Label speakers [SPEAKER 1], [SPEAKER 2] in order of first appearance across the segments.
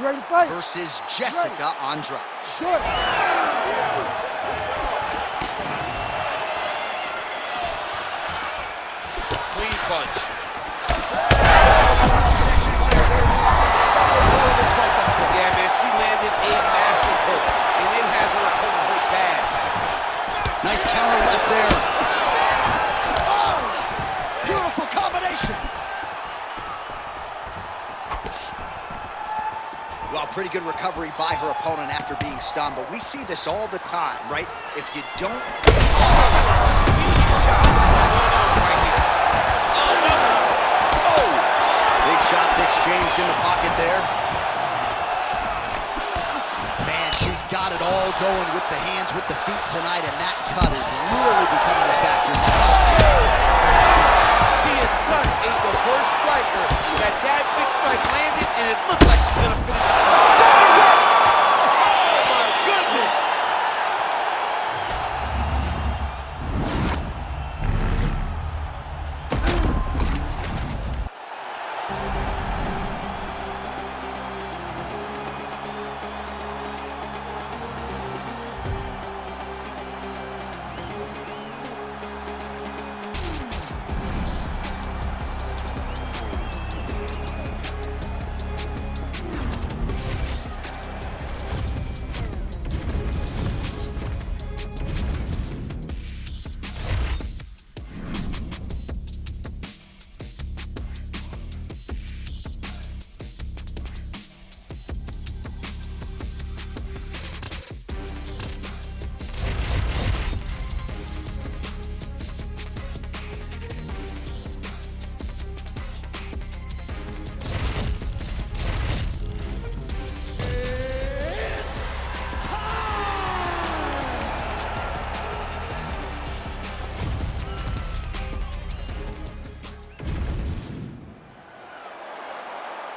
[SPEAKER 1] Ready to fight.
[SPEAKER 2] Versus Jessica Andrade.
[SPEAKER 1] Short.
[SPEAKER 3] Clean punch. Yeah, man, she landed a massive hook, and it has her opponent hurt bad.
[SPEAKER 2] Nice counter left there. Oh, beautiful combination. Well, pretty good recovery by her opponent after being stunned, but we see this all the time, right? If you don't... Oh! Big shots exchanged in the pocket there. Man, she's got it all going with the hands, with the feet tonight, and that cut is really becoming a factor now.
[SPEAKER 3] She is such a diverse striker that fixed strike landed, and it looks like she's gonna finish the fight.
[SPEAKER 2] That is it!
[SPEAKER 3] Oh my goodness!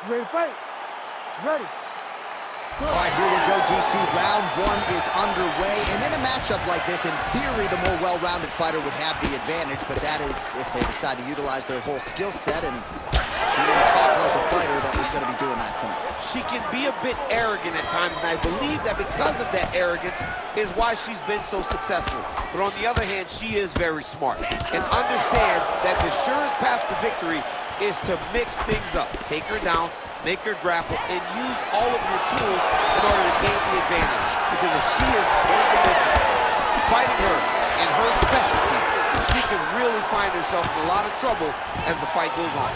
[SPEAKER 1] Ready to fight. Ready.
[SPEAKER 2] All right, here we go, DC. Round one is underway. And in a matchup like this, in theory, the more well-rounded fighter would have the advantage, but that is if they decide to utilize their whole skill set, and she didn't talk like a fighter that was going to be doing that tonight.
[SPEAKER 3] She can be a bit arrogant at times, and I believe that because of that arrogance is why she's been so successful. But on the other hand, she is very smart and understands that the surest path to victory is to mix things up. Take her down, make her grapple, and use all of your tools in order to gain the advantage. Because if she is one dimension, fighting her in her specialty, she can really find herself in a lot of trouble as the fight goes on.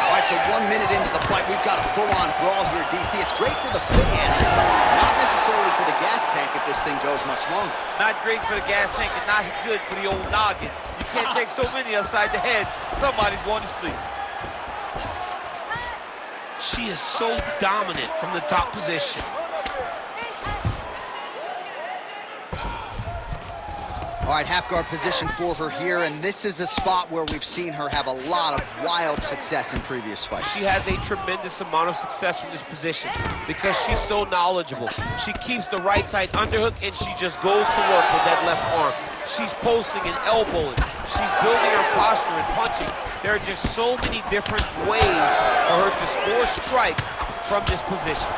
[SPEAKER 2] All right, so 1 minute into the fight, we've got a full-on brawl here, DC. It's great for the fans, not necessarily for the gas tank if this thing goes much longer.
[SPEAKER 3] Not great for the gas tank and not good for the old noggin. You can't take so many upside the head. Somebody's going to sleep. She is so dominant from the top position.
[SPEAKER 2] All right, half guard position for her here, and this is a spot where we've seen her have a lot of wild success in previous fights.
[SPEAKER 3] She has a tremendous amount of success from this position because she's so knowledgeable. She keeps the right side underhook, and she just goes to work with that left arm. She's posting and elbowing. She's building her posture and punching. There are just so many different ways for her to score strikes from this position.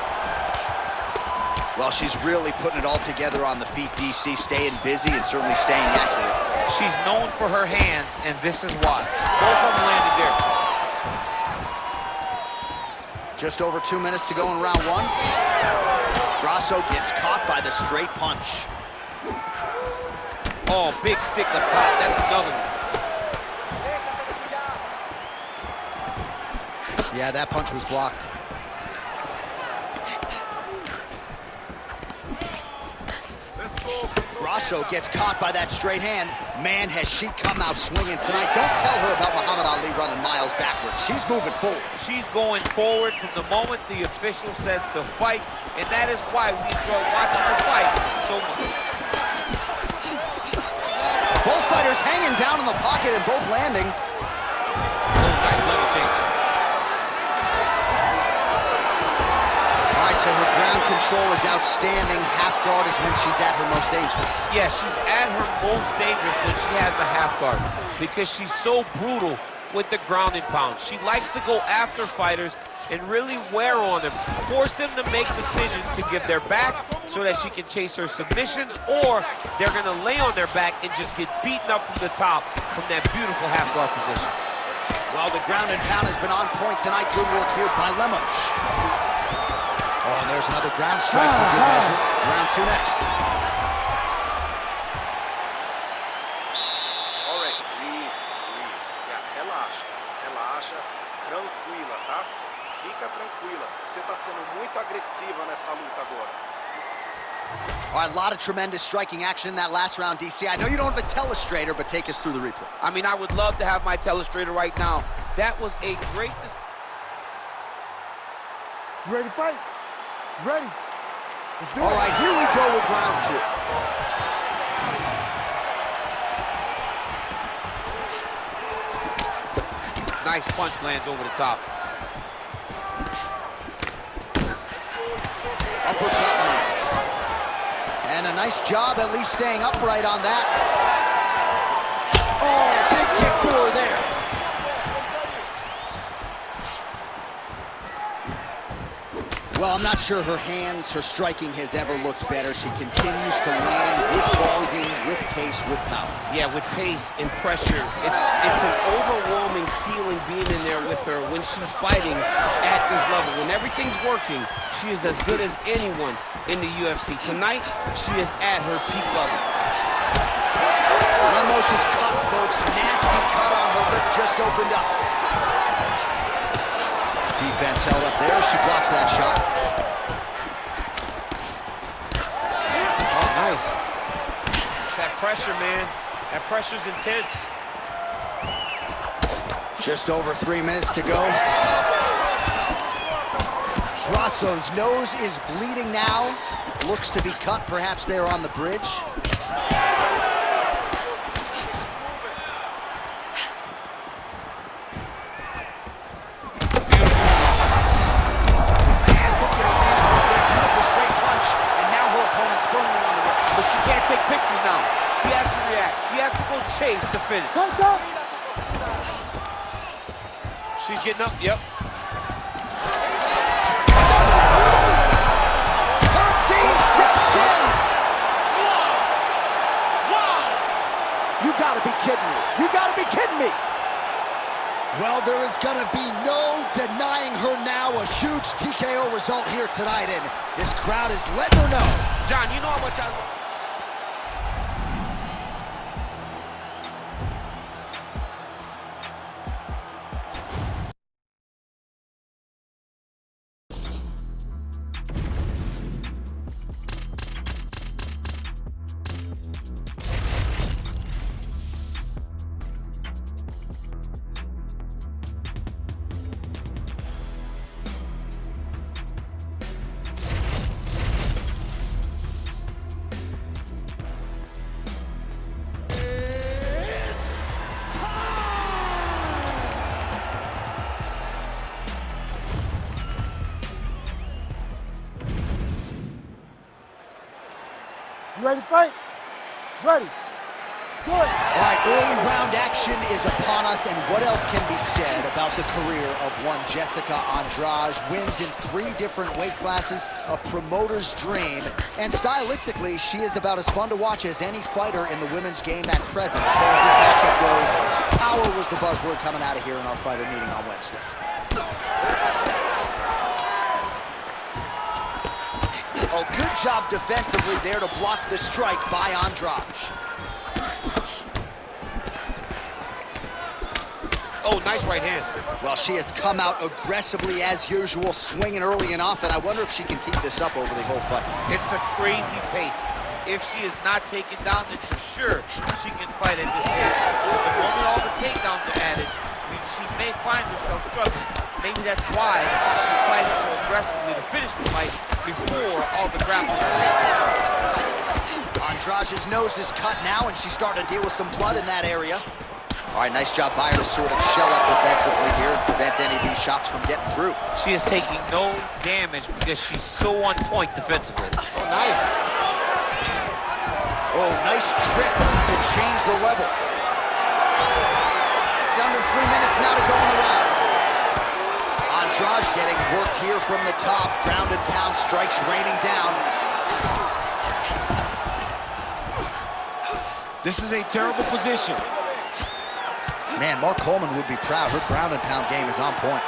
[SPEAKER 2] Well, she's really putting it all together on the feet, DC, staying busy and certainly staying accurate.
[SPEAKER 3] She's known for her hands, and this is why. Both of them landed there.
[SPEAKER 2] Just over 2 minutes to go in round one. Grasso gets caught by the straight punch.
[SPEAKER 3] Oh, big stick up top. That's another one.
[SPEAKER 2] Yeah, that punch was blocked. Grasso gets caught by that straight hand. Man, has she come out swinging tonight. Don't tell her about Muhammad Ali running miles backwards. She's moving forward.
[SPEAKER 3] She's going forward from the moment the official says to fight, and that is why we enjoy watching her fight so much.
[SPEAKER 2] Both fighters hanging down in the pocket and both landing.
[SPEAKER 3] Oh, nice level change.
[SPEAKER 2] All right, so her ground control is outstanding. Half guard is when she's at her most dangerous.
[SPEAKER 3] Yeah, she's at her most dangerous when she has a half guard because she's so brutal with the ground and pound. She likes to go after fighters and really wear on them, force them to make decisions to give their backs so that she can chase her submissions, or they're going to lay on their back and just get beaten up from the top from that beautiful half guard position.
[SPEAKER 2] Well, the ground and pound has been on point tonight. Good work here by Lemos. Oh, and there's another ground strike for good measure. Round 2 next.
[SPEAKER 4] All right, breathe. Yeah, relaxa, tranquila, tá? Fica tranquila. Você tá sendo muito agressiva nessa luta agora.
[SPEAKER 2] All right, a lot of tremendous striking action in that last round, DC. I know you don't have a telestrator, but take us through the replay.
[SPEAKER 3] I mean, I would love to have my telestrator right now. That was a great...
[SPEAKER 1] You ready to fight? Ready. Let's do it.
[SPEAKER 2] All right, here we go with round 2.
[SPEAKER 3] Nice punch lands over the top.
[SPEAKER 2] Uppercut lands. And a nice job at least staying upright on that. Oh, big kick for her there. Well, I'm not sure her hands, her striking has ever looked better. She continues to land with volume, with pace, with power.
[SPEAKER 3] Yeah, with pace and pressure. It's an overwhelming feeling being in there with her when she's fighting at this level. When everything's working, she is as good as anyone in the UFC. Tonight, she is at her peak level.
[SPEAKER 2] Lemos is cut, folks. Nasty cut on her lip, just opened up. Defense held up there. She blocks that shot.
[SPEAKER 3] Oh, nice. It's that pressure, man. That pressure's intense.
[SPEAKER 2] Just over 3 minutes to go. Grasso's nose is bleeding now. Looks to be cut, perhaps there on the bridge.
[SPEAKER 3] Chase the finish. She's getting up, yep.
[SPEAKER 2] Steps in.
[SPEAKER 3] Wow!
[SPEAKER 1] You gotta be kidding me. You gotta be kidding me.
[SPEAKER 2] Well, there is gonna be no denying her now. A huge TKO result here tonight, and this crowd is letting her know.
[SPEAKER 3] John, you know how much I love.
[SPEAKER 1] You ready to fight? Ready. Good.
[SPEAKER 2] All right, early round action is upon us, and what else can be said about the career of one Jessica Andrade? Wins in 3 different weight classes, a promoter's dream, and stylistically, she is about as fun to watch as any fighter in the women's game at present. As far as this matchup goes, power was the buzzword coming out of here in our fighter meeting on Wednesday. Oh, good job defensively there to block the strike by Andrade.
[SPEAKER 3] Oh, nice right hand.
[SPEAKER 2] Well, she has come out aggressively as usual, swinging early and often. I wonder if she can keep this up over the whole fight.
[SPEAKER 3] It's a crazy pace. If she is not taken down, then for sure she can fight at this pace. The moment all the takedowns are added, she may find herself struggling. Maybe that's why she's fighting so aggressively to finish the fight before all the grappling.
[SPEAKER 2] Andrade's nose is cut now, and she's starting to deal with some blood in that area. All right, nice job by her to sort of shell up defensively here and prevent any of these shots from getting through.
[SPEAKER 3] She is taking no damage because she's so on point defensively. Oh, nice.
[SPEAKER 2] Oh, nice trip to change the level. under 3 minutes now to go in the round. Andrade getting worked here from the top. Ground and pound strikes raining down.
[SPEAKER 3] This is a terrible position.
[SPEAKER 2] Man, Mark Coleman would be proud. Her ground and pound game is on point.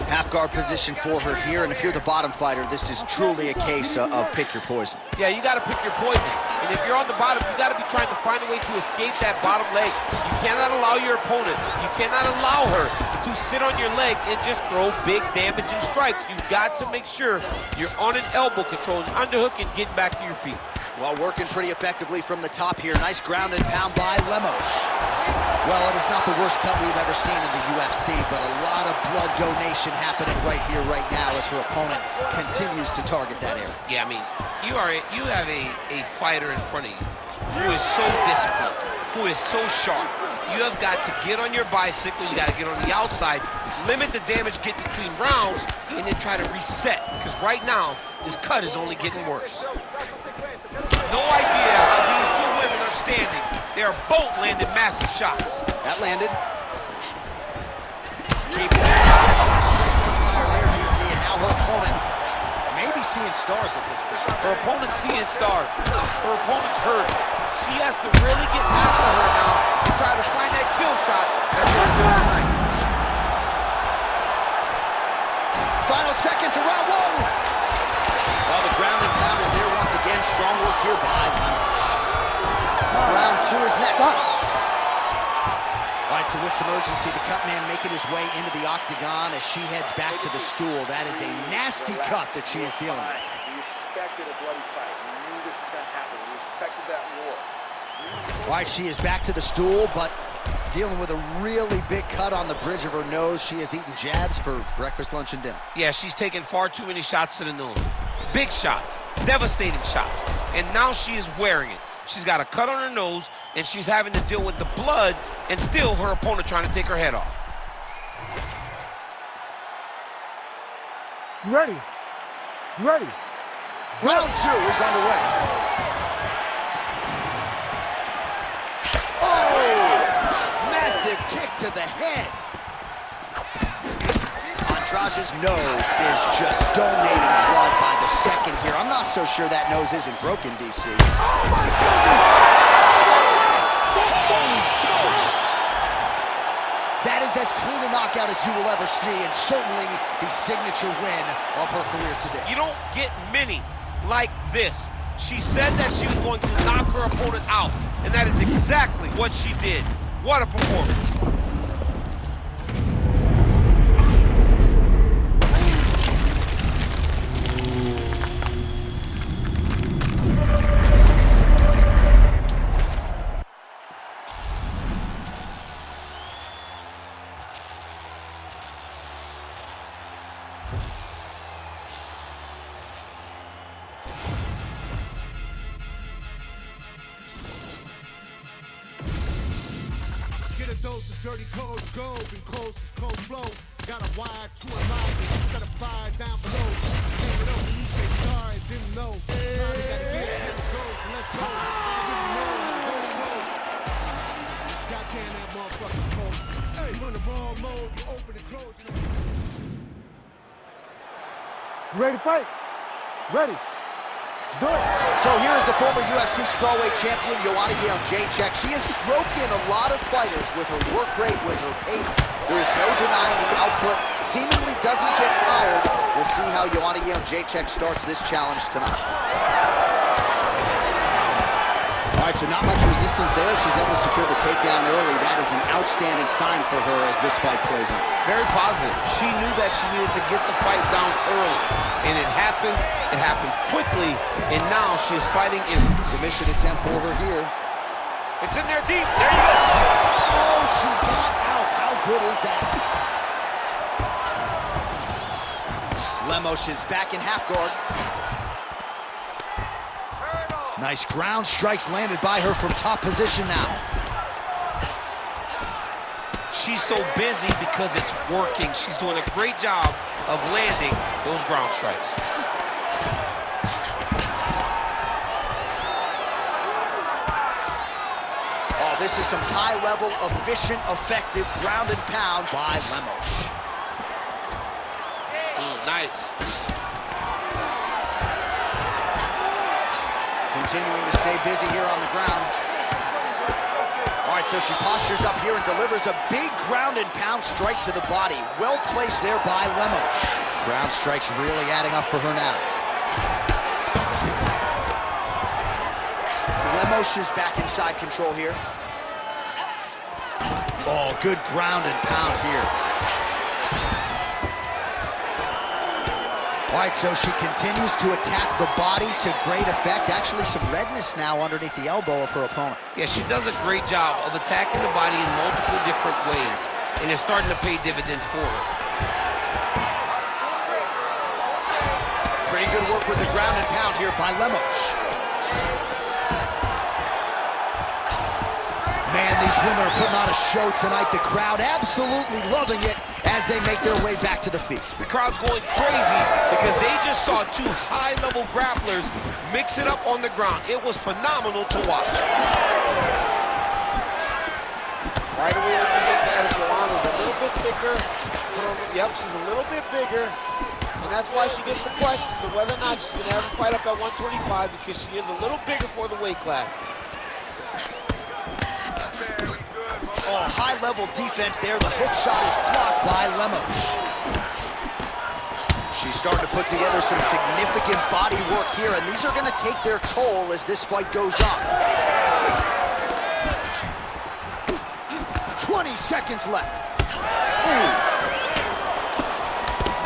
[SPEAKER 2] Half guard position for her here, and if you're the bottom fighter, this is truly a case of pick your poison.
[SPEAKER 3] Yeah, you got to pick your poison. And if you're on the bottom, you got to be trying to find a way to escape that bottom leg. You cannot allow your opponent, you cannot allow her to sit on your leg and just throw big damaging strikes. You've got to make sure you're on an elbow, controlling underhook and getting back to your feet.
[SPEAKER 2] Well, working pretty effectively from the top here. Nice ground and pound by Lemos. Well, it is not the worst cut we've ever seen in the UFC, but a lot of blood donation happening right here, right now, as her opponent continues to target that area.
[SPEAKER 3] Yeah, I mean, you have a fighter in front of you who is so disciplined, who is so sharp. You have got to get on your bicycle, you got to get on the outside, limit the damage, get between rounds, and then try to reset. Because right now, this cut is only getting worse. No idea how these two women are standing. They are both landing massive shots.
[SPEAKER 2] That landed. Keep it. There, DC, and now her opponent may be seeing stars at this point.
[SPEAKER 3] Her opponent's seeing stars. Her opponent's hurt. She has to really get after her now and try to find that kill shot that's going to do tonight.
[SPEAKER 2] Final seconds of round one. Well, the ground and pound is there once again. Strong work here by Lemos. Round two is next. All right, so with some urgency, the cut man making his way into the octagon as she heads back to the stool. That is a nasty cut that she is dealing with.
[SPEAKER 4] We expected a bloody fight. We knew this was going to happen. We expected that war.
[SPEAKER 2] All right, she is back to the stool, but dealing with a really big cut on the bridge of her nose. She has eaten jabs for breakfast, lunch, and dinner.
[SPEAKER 3] Yeah, she's taken far too many shots to the nose. Big shots, devastating shots, and now she is wearing it. She's got a cut on her nose, and she's having to deal with the blood, and still her opponent trying to take her head off.
[SPEAKER 1] You ready? You ready?
[SPEAKER 2] Round two is underway. Oh! Massive kick to the head. Andrade's nose is just donating blood by the second here. I'm not so sure that nose isn't broken, DC.
[SPEAKER 3] Oh my God!
[SPEAKER 2] Holy smokes! That is as clean a knockout as you will ever see, and certainly the signature win of her career today.
[SPEAKER 3] You don't get many like this. She said that she was going to knock her opponent out, and that is exactly what she did. What a performance.
[SPEAKER 5] Get a dose of dirty cold gold and close as cold flow. Got a wire to a logic, set a fire down below. Came it up, you say sorry, didn't know. Sorry, gotta get it, here it goes, so let's go. I didn't know how it goes slow. Goddamn, that motherfucker's cold. Hey, you in the wrong mode, you open and close, you know.
[SPEAKER 1] You ready to fight? Ready. Let's do it.
[SPEAKER 2] So here's the former UFC strawweight champion, Joanna Jędrzejczyk. She has broken a lot of fighters with her work rate, with her pace. There is no denying the output. Seemingly doesn't get tired. We'll see how Joanna Jędrzejczyk starts this challenge tonight. All right, so not much resistance there. She's able to secure the takedown early. That is an outstanding sign for her as this fight plays out.
[SPEAKER 3] Very positive. She knew that she needed to get the fight down early. And it happened quickly, and now she is fighting in.
[SPEAKER 2] Submission attempt for her here.
[SPEAKER 3] It's in there deep. There you go.
[SPEAKER 2] Oh, she got out. How good is that? Lemos is back in half guard. Nice ground strikes landed by her from top position now.
[SPEAKER 3] She's so busy because it's working. She's doing a great job of landing those ground strikes.
[SPEAKER 2] this is some high-level, efficient, effective ground and pound by Lemos.
[SPEAKER 3] Nice.
[SPEAKER 2] Continuing to stay busy here on the ground. All right, so she postures up here and delivers a big ground and pound strike to the body. Well placed there by Lemos. Ground strikes really adding up for her now. Lemos is back inside control here. Oh, good ground and pound here. All right, so she continues to attack the body to great effect. Actually, some redness now underneath the elbow of her opponent.
[SPEAKER 3] Yeah, she does a great job of attacking the body in multiple different ways, and it's starting to pay dividends for her.
[SPEAKER 2] Pretty good work with the ground and pound here by Lemos. Man, these women are putting on a show tonight. The crowd absolutely loving it as they make their way back to the feet.
[SPEAKER 3] The crowd's going crazy because they just saw two high-level grapplers mix it up on the ground. It was phenomenal to watch. Right away, when you get to Edith, Yolana's a little bit thicker. Yep, she's a little bit bigger. And that's why she gets the questions of whether or not she's going to ever fight up at 125, because she is a little bigger for the weight class.
[SPEAKER 2] Oh, high-level defense there. The hook shot is blocked by Lemos. She's starting to put together some significant body work here, and these are going to take their toll as this fight goes on. 20 seconds left. Ooh.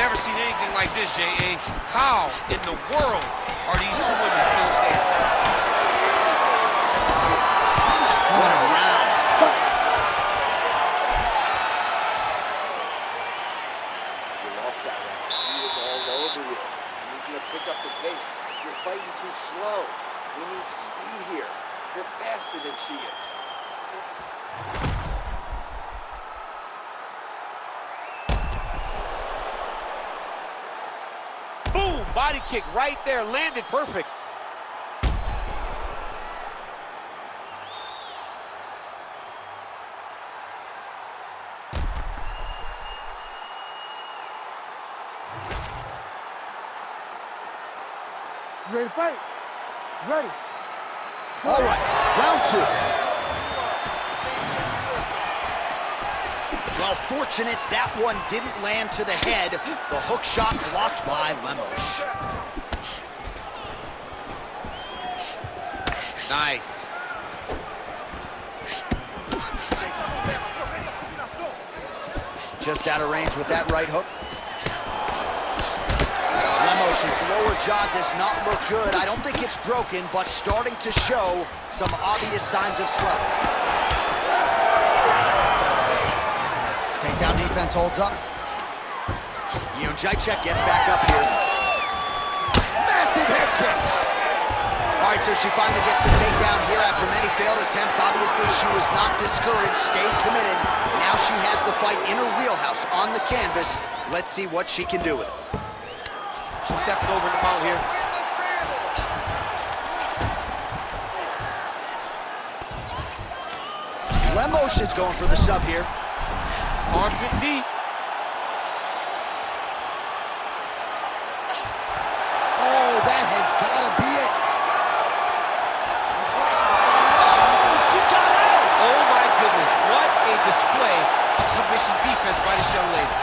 [SPEAKER 3] Never seen anything like this, J.A. How in the world are these two women still standing?
[SPEAKER 2] What a round.
[SPEAKER 6] You lost that round. She was all over you. I need you to pick up the pace. You're fighting too slow. We need speed here. You're faster than she is.
[SPEAKER 3] Boom! Body kick right there, landed perfect.
[SPEAKER 1] You ready to fight? Ready.
[SPEAKER 2] All right, round two. Well, fortunate that one didn't land to the head. The hook shot blocked by Lemos.
[SPEAKER 3] Nice.
[SPEAKER 2] Just out of range with that right hook. Lemos' lower jaw does not look good. I don't think it's broken, but starting to show some obvious signs of swelling. Takedown defense holds up. Jacek gets back up here. Massive head kick. All right, so she finally gets the takedown here after many failed attempts. Obviously, she was not discouraged, stayed committed. Now she has the fight in her wheelhouse on the canvas. Let's see what she can do with it.
[SPEAKER 3] She's stepping over the mount here.
[SPEAKER 2] Lemos is going for the sub here.
[SPEAKER 3] Arms in deep.
[SPEAKER 2] Oh, that has got to be it. Oh, she got out.
[SPEAKER 3] Oh my goodness, what a display of submission defense by this young lady.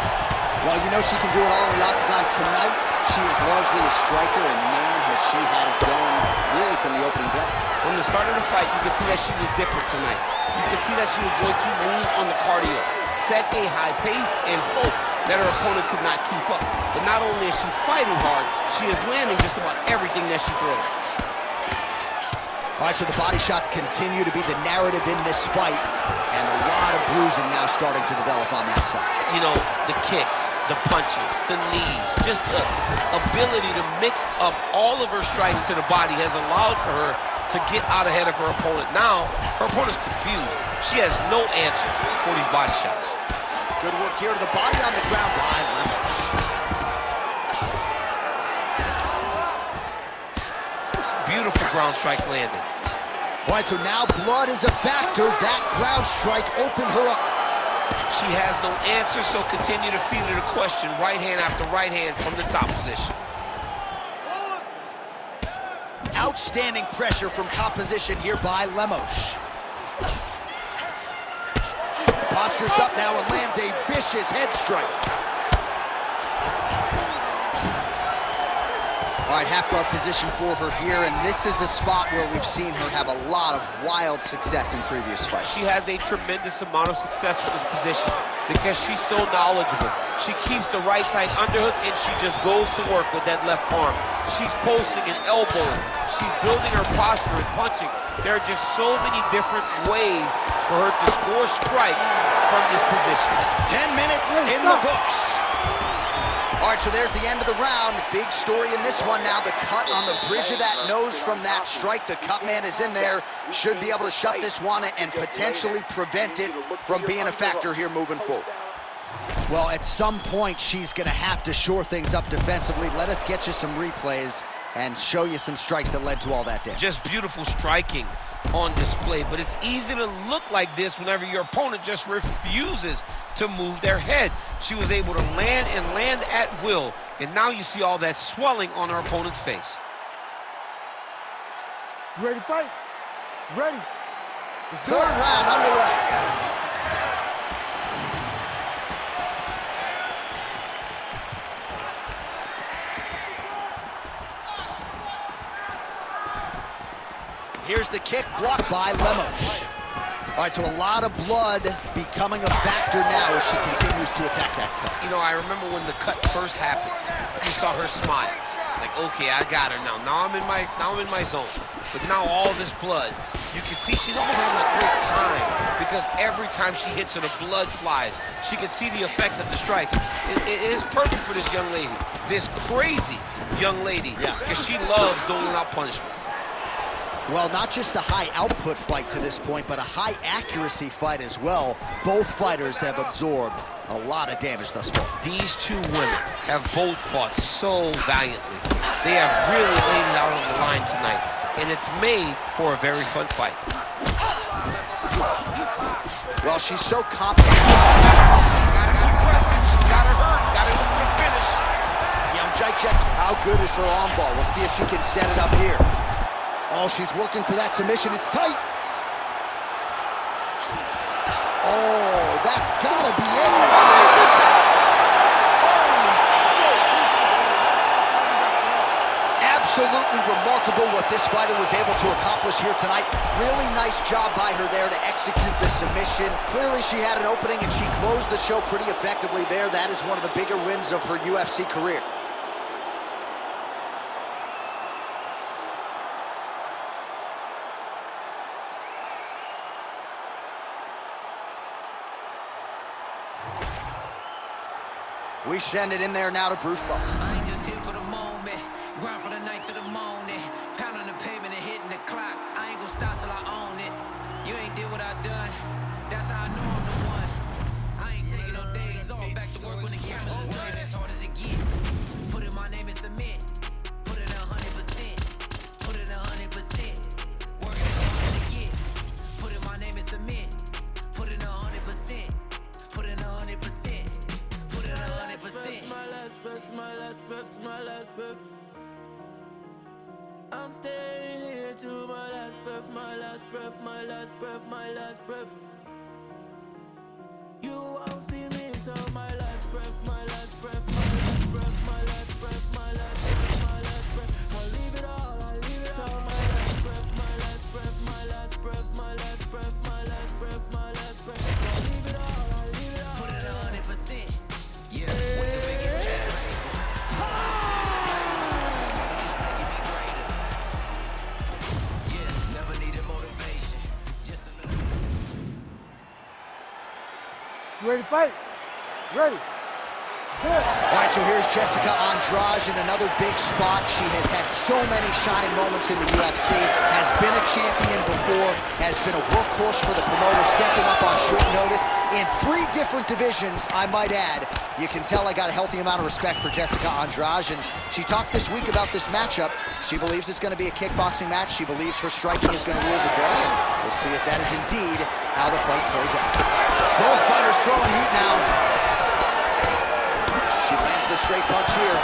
[SPEAKER 2] Well, you know she can do it all in the octagon tonight. She is largely a striker, and man, has she had it going really from the opening bell.
[SPEAKER 3] From the start of the fight, you can see that she was different tonight. You can see that she was going to lean on the cardio, set a high pace, and hope that her opponent could not keep up. But not only is she fighting hard, she is landing just about everything that she throws.
[SPEAKER 2] All right, so the body shots continue to be the narrative in this fight, and a lot of bruising now starting to develop on that side.
[SPEAKER 3] You know, the kicks, the punches, the knees, just the ability to mix up all of her strikes to the body has allowed for her to get out ahead of her opponent. Now, her opponent's confused. She has no answers for these body shots.
[SPEAKER 2] Good work here to the body on the ground by Lemos.
[SPEAKER 3] Beautiful ground strikes landed.
[SPEAKER 2] All right, so now blood is a factor. That ground strike opened her up.
[SPEAKER 3] She has no answer, so continue to feed her the question, right hand after right hand from the top position.
[SPEAKER 2] Outstanding pressure from top position here by Lemos. Postures up now and lands a vicious head strike. All right, half guard position for her here, and this is a spot where we've seen her have a lot of wild success in previous fights.
[SPEAKER 3] She has a tremendous amount of success with this position because she's so knowledgeable. She keeps the right side underhook, and she just goes to work with that left arm. She's posting and elbowing. She's building her posture and punching. There are just so many different ways for her to score strikes from this position.
[SPEAKER 2] 10 minutes in the books. All right, so there's the end of the round. Big story in this one now. The cut on the bridge of that nose from that strike. The cut man is in there. Should be able to shut this one and potentially prevent it from being a factor here moving forward. Well, at some point, she's going to have to shore things up defensively. Let us get you some replays and show you some strikes that led to all that damage.
[SPEAKER 3] Just beautiful striking on display, but it's easy to look like this whenever your opponent just refuses to move their head. She was able to land and land at will, and now you see all that swelling on her opponent's face.
[SPEAKER 1] You ready to fight? Ready.
[SPEAKER 2] Third round underway. Here's the kick blocked by Lemos. All right, so a lot of blood becoming a factor now as she continues to attack that cut.
[SPEAKER 3] You know, I remember when the cut first happened, you saw her smile. Like, okay, I got her now. Now I'm in my zone. But now all this blood, you can see she's almost having a great time because every time she hits her, the blood flies. She can see the effect of the strikes. It is perfect for this young lady, this crazy young lady, because she loves doling out punishment.
[SPEAKER 2] Well, not just a high output fight to this point, but a high accuracy fight as well. Both fighters have absorbed a lot of damage thus far.
[SPEAKER 3] These two women have both fought so valiantly. They have really laid it out on the line tonight, and it's made for a very fun fight.
[SPEAKER 2] Well, she's so confident.
[SPEAKER 3] Got her hurt, got her for the finish.
[SPEAKER 2] Young Jacek, how good is her arm bar? We'll see if she can set it up here. Oh, she's working for that submission. It's tight. Oh, that's gotta be it. And there's the tap. Absolutely remarkable what this fighter was able to accomplish here tonight. Really nice job by her there to execute the submission. Clearly she had an opening and she closed the show pretty effectively there. That is one of the bigger wins of her UFC career. We send it in there now to Bruce Buffer.
[SPEAKER 7] I ain't just here for the moment, grind for the night to the morning, pound on the pavement and hitting the clock. I ain't gonna stop till I own it. You ain't did what I done, that's how I know I'm the one. I ain't taking no days off, back to work when the cameras is done. As hard as it get, put in my name and submit, put it 100%, put it 100%, working as hard as it get, put in my name and submit, put it 100%, put it 100%. My last breath, my last breath, my last breath. I'm staying here to my last breath, my last breath, my last breath, my last breath. You won't see me until my last breath, my last breath, my last breath, my last breath, my last breath, my last breath. I'll leave it all, I'll leave it all. My last breath, my last breath, my last breath, my last breath, my last breath, my last breath. I'll leave it all, I'll leave it all. Put it 100%. Yeah, with the biggest ass right. Just making me greater. Yeah, never needed motivation. Just a little.
[SPEAKER 1] You ready to fight? Ready. Good.
[SPEAKER 2] All right, so here's Jessica Andrade in another big spot. She has had so many shining moments in the UFC, has been a champion before, has been a workhorse for the promoter, stepping up on short notice in 3 different divisions, I might add. You can tell I got a healthy amount of respect for Jessica Andrade, and she talked this week about this matchup. She believes it's going to be a kickboxing match. She believes her striking is going to rule the day, and we'll see if that is indeed how the fight plays out. Both fighters throwing heat now. She lands the straight punch here.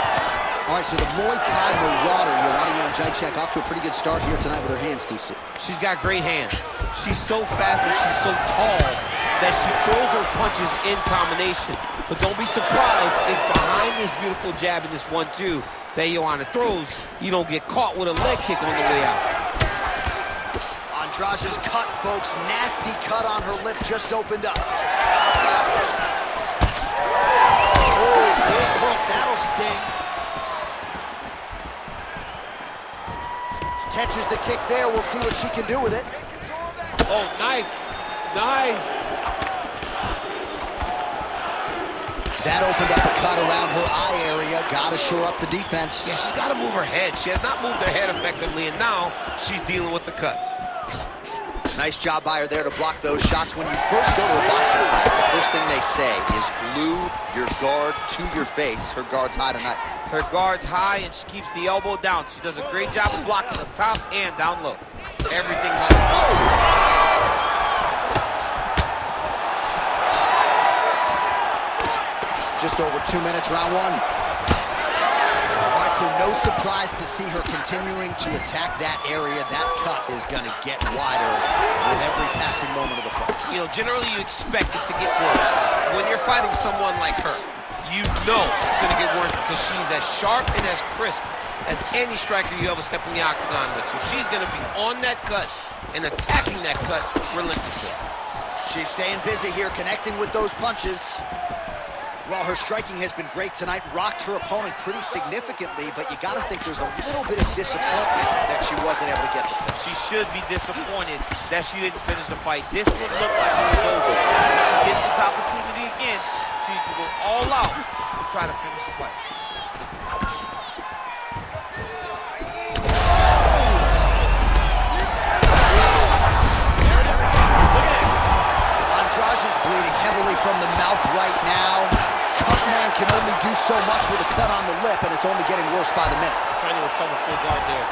[SPEAKER 2] All right, so the Muay Thai marauder, Joanna Jędrzejczyk, off to a pretty good start here tonight with her hands, DC.
[SPEAKER 3] She's got great hands. She's so fast and she's so tall that she throws her punches in combination. But don't be surprised if behind this beautiful jab and this 1-2 that Joanna throws, you don't get caught with a leg kick on the way out.
[SPEAKER 2] Andrade's cut, folks. Nasty cut on her lip, just opened up. Oh, big hook, that'll sting. Catches the kick there. We'll see what she can do with it.
[SPEAKER 3] Oh, nice. Nice.
[SPEAKER 2] That opened up a cut around her eye area. Got to shore up the defense.
[SPEAKER 3] Yeah, she's got to move her head. She has not moved her head effectively, and now she's dealing with the cut.
[SPEAKER 2] Nice job by her there to block those shots. When you first go to a boxing class, the first thing they say is glue your guard to your face. Her guard's high tonight.
[SPEAKER 3] Her guard's high, and she keeps the elbow down. She does a great job of blocking up top and down low. Everything's on.
[SPEAKER 2] Oh! Just over 2 minutes, round 1. All right, so no surprise to see her continuing to attack that area. That cut is going to get wider with every passing moment of the fight.
[SPEAKER 3] You know, generally you expect it to get worse. When you're fighting someone like her, you know it's going to get worse because she's as sharp and as crisp as any striker you ever step in the octagon with. So she's going to be on that cut and attacking that cut relentlessly.
[SPEAKER 2] She's staying busy here, connecting with those punches. Well, her striking has been great tonight, rocked her opponent pretty significantly, but you got to think there's a little bit of disappointment that she wasn't able to get the finish.
[SPEAKER 3] She should be disappointed that she didn't finish the fight. This would look like it was over. If she gets this opportunity again, she needs to go all out to try to finish the fight.
[SPEAKER 2] Andrade is bleeding heavily from the mouth right now. Cutman can only do so much with a cut on the lip, and it's only getting worse by the minute.
[SPEAKER 3] Trying to recover full guard there.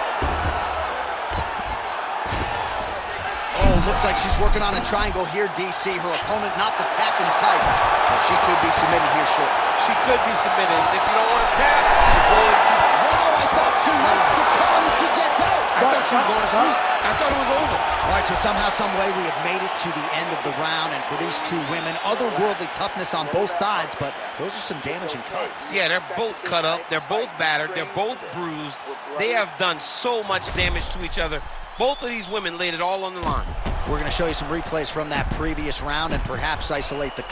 [SPEAKER 2] Oh, looks like she's working on a triangle here, DC. Her opponent not the tapping type, but she could be submitted here short.
[SPEAKER 3] She could be submitted. And if you don't want to tap, you're going to...
[SPEAKER 2] Whoa, I thought she might succumb. She gets out.
[SPEAKER 3] I thought she was going to sleep. I thought it was over.
[SPEAKER 2] All right, so somehow, some way, we have made it to the end of the round, and for these two women, otherworldly toughness on both sides, but those are some damaging cuts.
[SPEAKER 3] Yeah, they're both cut up. They're both battered. They're both bruised. They have done so much damage to each other. Both of these women laid it all on the line.
[SPEAKER 2] We're going to show you some replays from that previous round and perhaps isolate the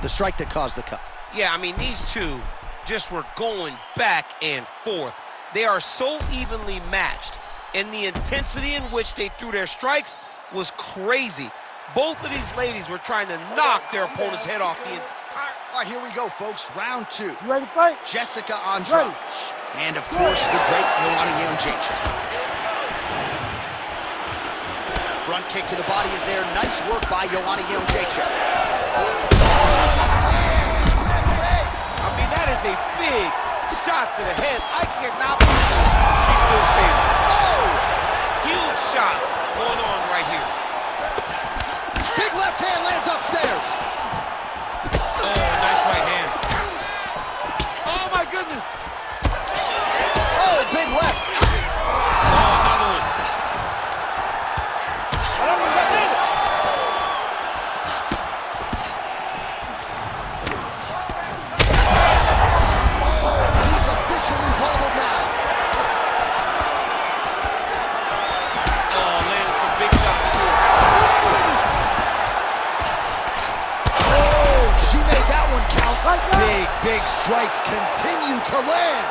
[SPEAKER 2] strike that caused the cut.
[SPEAKER 3] Yeah, I mean, these two just were going back and forth. They are so evenly matched, and the intensity in which they threw their strikes was crazy. Both of these ladies were trying to knock their opponent's head off the entire...
[SPEAKER 2] All right, here we go, folks. Round 2.
[SPEAKER 1] You ready to fight?
[SPEAKER 2] Jessica Andrade. And, of course, the great Joanna Jędrzejczyk. Front kick to the body is there. Nice work by Joanna Jędrzejczyk.
[SPEAKER 3] I mean, that is a big shot to the head. I cannot believe she's still standing. Oh! Huge shots going on right here.
[SPEAKER 2] Big left hand lands upstairs.
[SPEAKER 3] Oh, nice right hand. Oh, my goodness.
[SPEAKER 2] Oh, big left.
[SPEAKER 3] Oh, another one. I don't know what that is.
[SPEAKER 2] She's officially wobbled now.
[SPEAKER 3] Oh, landed some big shots too.
[SPEAKER 2] Oh, she made that one count. Big strikes continue to land.